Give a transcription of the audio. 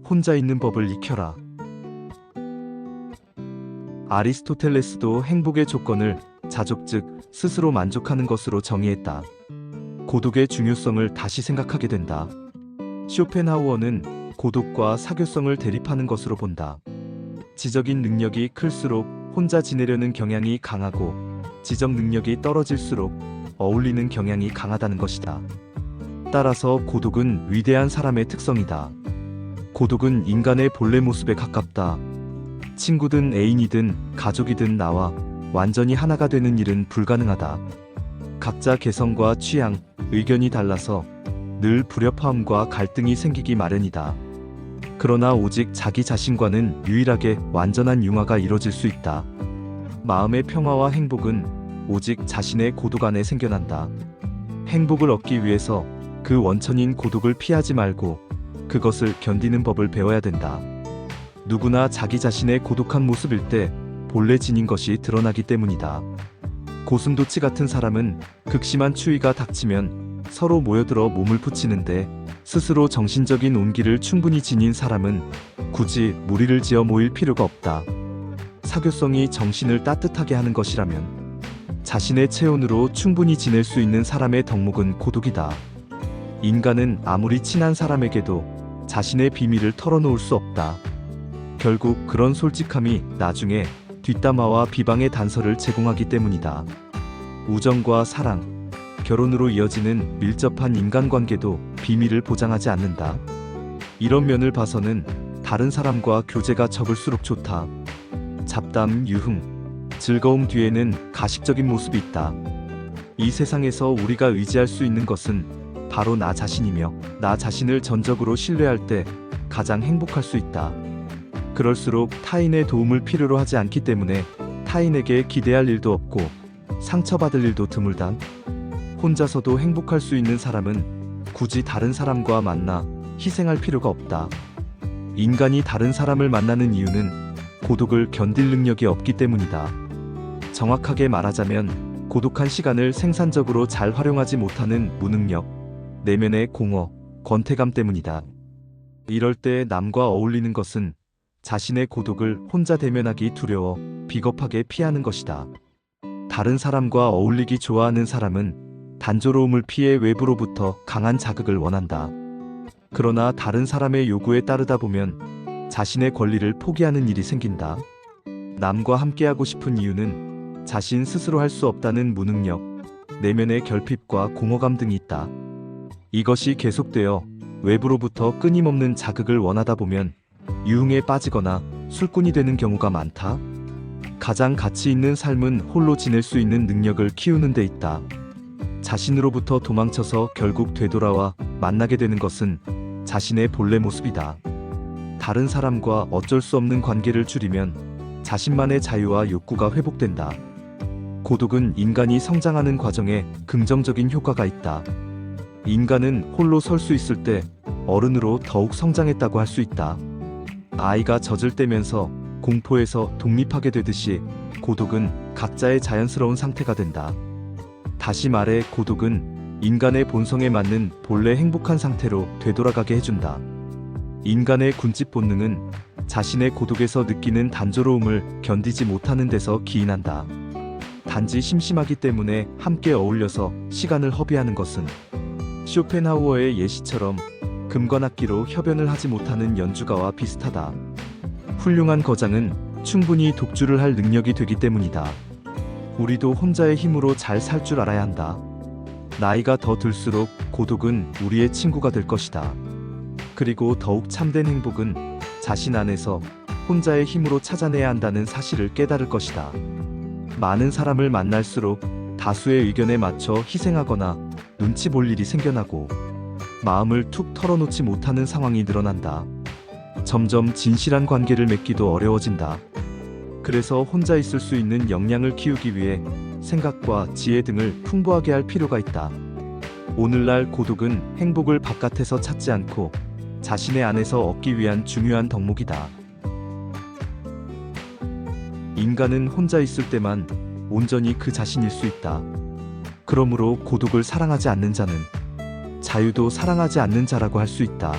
혼자 있는 법을 익혀라. 아리스토텔레스도 행복의 조건을 자족 즉 스스로 만족하는 것으로 정의했다. 고독의 중요성을 다시 생각하게 된다. 쇼펜하우어는 고독과 사교성을 대립하는 것으로 본다. 지적인 능력이 클수록 혼자 지내려는 경향이 강하고 지적 능력이 떨어질수록 어울리는 경향이 강하다는 것이다. 따라서 고독은 위대한 사람의 특성이다. 고독은 인간의 본래 모습에 가깝다. 친구든 애인이든 가족이든 나와 완전히 하나가 되는 일은 불가능하다. 각자 개성과 취향, 의견이 달라서 늘 불협화음과 갈등이 생기기 마련이다. 그러나 오직 자기 자신과는 유일하게 완전한 융화가 이뤄질 수 있다. 마음의 평화와 행복은 오직 자신의 고독 안에 생겨난다. 행복을 얻기 위해서 그 원천인 고독을 피하지 말고 그것을 견디는 법을 배워야 된다. 누구나 자기 자신의 고독한 모습일 때 본래 지닌 것이 드러나기 때문이다. 고슴도치 같은 사람은 극심한 추위가 닥치면 서로 모여들어 몸을 붙이는데 스스로 정신적인 온기를 충분히 지닌 사람은 굳이 무리를 지어 모일 필요가 없다. 사교성이 정신을 따뜻하게 하는 것이라면 자신의 체온으로 충분히 지낼 수 있는 사람의 덕목은 고독이다. 인간은 아무리 친한 사람에게도 자신의 비밀을 털어놓을 수 없다. 결국 그런 솔직함이 나중에 뒷담화와 비방의 단서를 제공하기 때문이다. 우정과 사랑, 결혼으로 이어지는 밀접한 인간관계도 비밀을 보장하지 않는다. 이런 면을 봐서는 다른 사람과 교제가 적을수록 좋다. 잡담, 유흥, 즐거움 뒤에는 가식적인 모습이 있다. 이 세상에서 우리가 의지할 수 있는 것은 바로 나 자신이며 나 자신을 전적으로 신뢰할 때 가장 행복할 수 있다. 그럴수록 타인의 도움을 필요로 하지 않기 때문에 타인에게 기대할 일도 없고 상처받을 일도 드물다. 혼자서도 행복할 수 있는 사람은 굳이 다른 사람과 만나 희생할 필요가 없다. 인간이 다른 사람을 만나는 이유는 고독을 견딜 능력이 없기 때문이다. 정확하게 말하자면 고독한 시간을 생산적으로 잘 활용하지 못하는 무능력, 내면의 공허, 권태감 때문이다. 이럴 때 남과 어울리는 것은 자신의 고독을 혼자 대면하기 두려워 비겁하게 피하는 것이다. 다른 사람과 어울리기 좋아하는 사람은 단조로움을 피해 외부로부터 강한 자극을 원한다. 그러나 다른 사람의 요구에 따르다 보면 자신의 권리를 포기하는 일이 생긴다. 남과 함께하고 싶은 이유는 자신 스스로 할 수 없다는 무능력, 내면의 결핍과 공허감 등이 있다. 이것이 계속되어 외부로부터 끊임없는 자극을 원하다 보면 유흥에 빠지거나 술꾼이 되는 경우가 많다. 가장 가치 있는 삶은 홀로 지낼 수 있는 능력을 키우는 데 있다. 자신으로부터 도망쳐서 결국 되돌아와 만나게 되는 것은 자신의 본래 모습이다. 다른 사람과 어쩔 수 없는 관계를 줄이면 자신만의 자유와 욕구가 회복된다. 고독은 인간이 성장하는 과정에 긍정적인 효과가 있다. 인간은 홀로 설 수 있을 때 어른으로 더욱 성장했다고 할 수 있다. 아이가 젖을 떼면서 공포에서 독립하게 되듯이 고독은 각자의 자연스러운 상태가 된다. 다시 말해 고독은 인간의 본성에 맞는 본래 행복한 상태로 되돌아가게 해준다. 인간의 군집 본능은 자신의 고독에서 느끼는 단조로움을 견디지 못하는 데서 기인한다. 단지 심심하기 때문에 함께 어울려서 시간을 허비하는 것은 쇼펜하우어의 예시처럼 금관악기로 협연을 하지 못하는 연주가와 비슷하다. 훌륭한 거장은 충분히 독주를 할 능력이 되기 때문이다. 우리도 혼자의 힘으로 잘 살 줄 알아야 한다. 나이가 더 들수록 고독은 우리의 친구가 될 것이다. 그리고 더욱 참된 행복은 자신 안에서 혼자의 힘으로 찾아내야 한다는 사실을 깨달을 것이다. 많은 사람을 만날수록 다수의 의견에 맞춰 희생하거나 눈치 볼 일이 생겨나고 마음을 툭 털어놓지 못하는 상황이 늘어난다. 점점 진실한 관계를 맺기도 어려워진다. 그래서 혼자 있을 수 있는 역량을 키우기 위해 생각과 지혜 등을 풍부하게 할 필요가 있다. 오늘날 고독은 행복을 바깥에서 찾지 않고 자신의 안에서 얻기 위한 중요한 덕목이다. 인간은 혼자 있을 때만 온전히 그 자신일 수 있다. 그러므로 고독을 사랑하지 않는 자는 자유도 사랑하지 않는 자라고 할 수 있다.